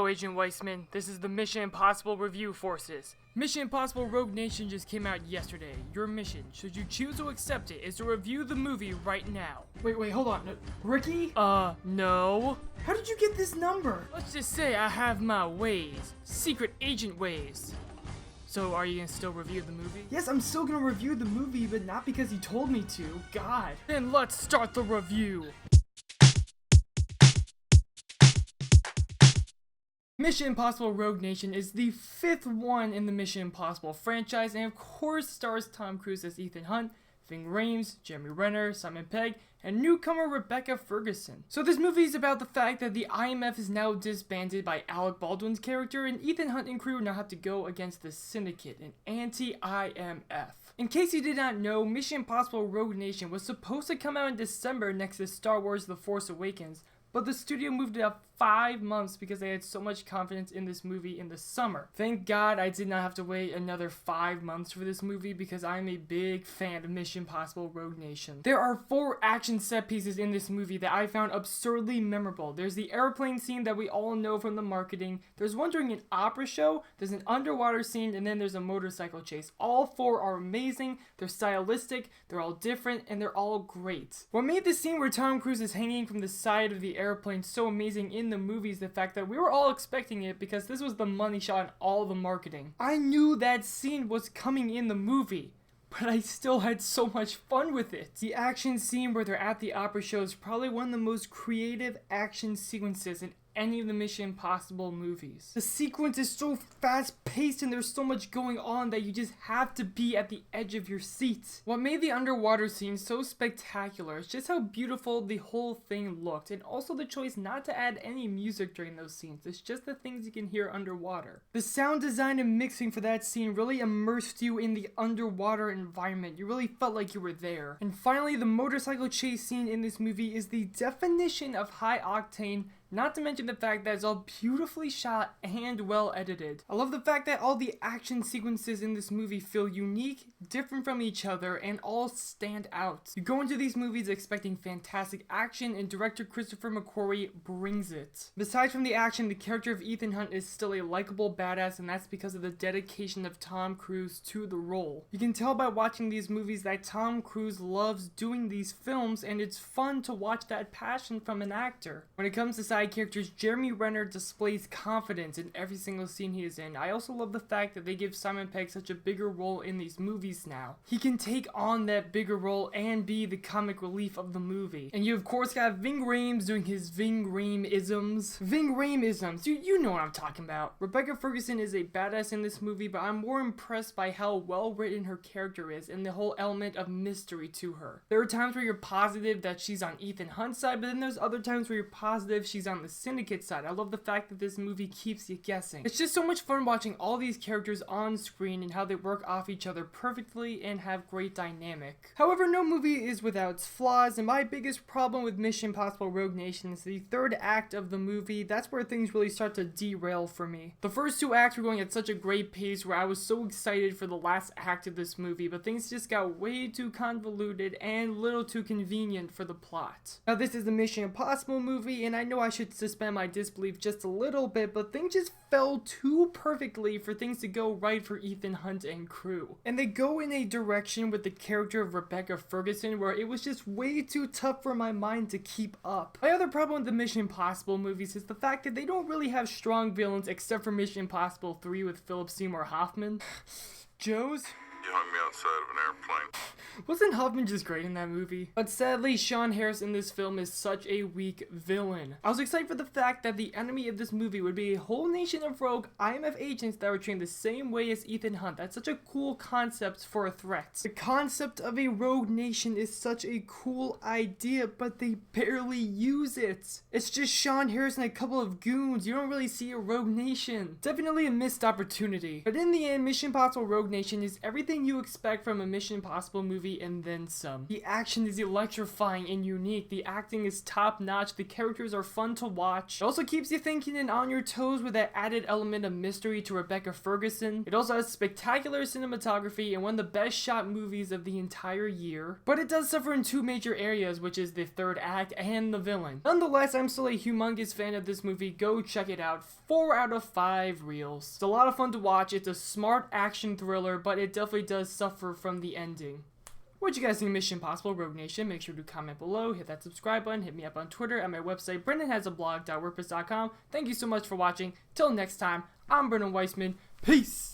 Hello, Agent Weissman. This is the Mission Impossible Review Forces. Mission Impossible Rogue Nation just came out yesterday. Your mission, should you choose to accept it, is to review the movie right now. Wait, hold on. Ricky? No. How did you get this number? Let's just say I have my ways. Secret agent ways. So, are you gonna still review the movie? Yes, I'm still gonna review the movie, but not because he told me to. God. Then let's start the review. Mission Impossible Rogue Nation is the 5th one in the Mission Impossible franchise, and of course stars Tom Cruise as Ethan Hunt, Ving Rhames, Jeremy Renner, Simon Pegg, and newcomer Rebecca Ferguson. So this movie is about the fact that the IMF is now disbanded by Alec Baldwin's character, and Ethan Hunt and crew now have to go against the Syndicate, an anti-IMF. In case you did not know, Mission Impossible Rogue Nation was supposed to come out in December next to Star Wars The Force Awakens, but the studio moved it up 5 months because they had so much confidence in this movie in the summer. Thank God I did not have to wait another 5 months for this movie because I'm a big fan of Mission Impossible Rogue Nation. There are 4 action set pieces in this movie that I found absurdly memorable. There's the airplane scene that we all know from the marketing, there's one during an opera show, there's an underwater scene, and then there's a motorcycle chase. All 4 are amazing, they're stylistic, they're all different, and they're all great. What made the scene where Tom Cruise is hanging from the side of the airplane so amazing in the movie is the fact that we were all expecting it because this was the money shot in all the marketing. I knew that scene was coming in the movie, but I still had so much fun with it. The action scene where they're at the opera show is probably one of the most creative action sequences in any of the Mission Impossible movies. The sequence is so fast-paced and there's so much going on that you just have to be at the edge of your seat. What made the underwater scene so spectacular is just how beautiful the whole thing looked, and also the choice not to add any music during those scenes. It's just the things you can hear underwater. The sound design and mixing for that scene really immersed you in the underwater environment. You really felt like you were there. And finally, the motorcycle chase scene in this movie is the definition of high octane, not to mention the fact that it's all beautifully shot and well edited. I love the fact that all the action sequences in this movie feel unique, different from each other, and all stand out. You go into these movies expecting fantastic action, and director Christopher McQuarrie brings it. Besides from the action, the character of Ethan Hunt is still a likable badass, and that's because of the dedication of Tom Cruise to the role. You can tell by watching these movies that Tom Cruise loves doing these films, and it's fun to watch that passion from an actor. When it comes to side characters, Jeremy Renner displays confidence in every single scene he is in. I also love the fact that they give Simon Pegg such a bigger role in these movies now. He can take on that bigger role and be the comic relief of the movie. And you of course got Ving Rhames doing his Ving Rhames-isms. Ving Rhames-isms, you know what I'm talking about. Rebecca Ferguson is a badass in this movie, but I'm more impressed by how well written her character is and the whole element of mystery to her. There are times where you're positive that she's on Ethan Hunt's side, but then there's other times where you're positive she's on the Syndicate side. I love the fact that this movie keeps you guessing. It's just so much fun watching all these characters on screen and how they work off each other perfectly and have great dynamic. However, no movie is without its flaws, and my biggest problem with Mission Impossible Rogue Nation is the third act of the movie. That's where things really start to derail for me. The first 2 acts were going at such a great pace where I was so excited for the last act of this movie, but things just got way too convoluted and little too convenient for the plot. Now this is the Mission Impossible movie, and I know I should suspend my disbelief just a little bit, but things just fell too perfectly for things to go right for Ethan Hunt and crew. And they go in a direction with the character of Rebecca Ferguson where it was just way too tough for my mind to keep up. My other problem with the Mission Impossible movies is the fact that they don't really have strong villains except for Mission Impossible 3 with Philip Seymour Hoffman. Joe's? You hung me outside of an airplane. Wasn't Hoffman just great in that movie? But sadly, Sean Harris in this film is such a weak villain. I was excited for the fact that the enemy of this movie would be a whole nation of rogue IMF agents that were trained the same way as Ethan Hunt. That's such a cool concept for a threat. The concept of a rogue nation is such a cool idea, but they barely use it. It's just Sean Harris and a couple of goons. You don't really see a rogue nation. Definitely a missed opportunity. But in the end, Mission Impossible Rogue Nation is everything everything you expect from a Mission Impossible movie and then some. The action is electrifying and unique, the acting is top notch, the characters are fun to watch. It also keeps you thinking and on your toes with that added element of mystery to Rebecca Ferguson. It also has spectacular cinematography and one of the best shot movies of the entire year. But it does suffer in two major areas, which is the third act and the villain. Nonetheless, I'm still a humongous fan of this movie. Go check it out. 4 out of 5 reels. It's a lot of fun to watch. It's a smart action thriller, but it definitely does suffer from the ending. What you guys think of Mission Impossible Rogue Nation? Make sure to comment below, hit that subscribe button, hit me up on Twitter at my website, BrennanHasAblog.wordpress.com. Thank you so much for watching. Till next time, I'm Brennan Weissman. Peace!